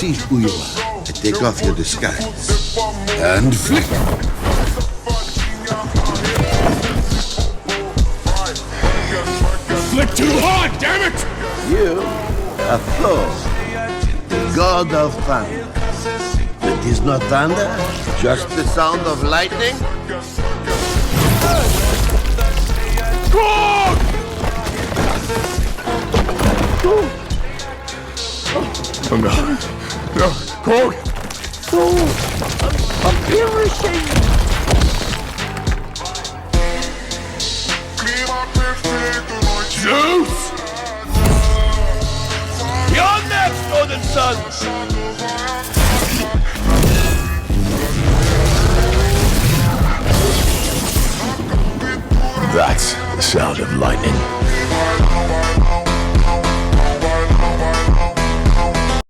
see who you are and take off your disguise. And flick! Flick too hard, damn it! You are Thor, the god of thunder. It is not thunder, just the sound of lightning. Go! Oh no. No. Korg! I'm perishing! Zeus! You're next, Northern Sons! That's the sound of lightning.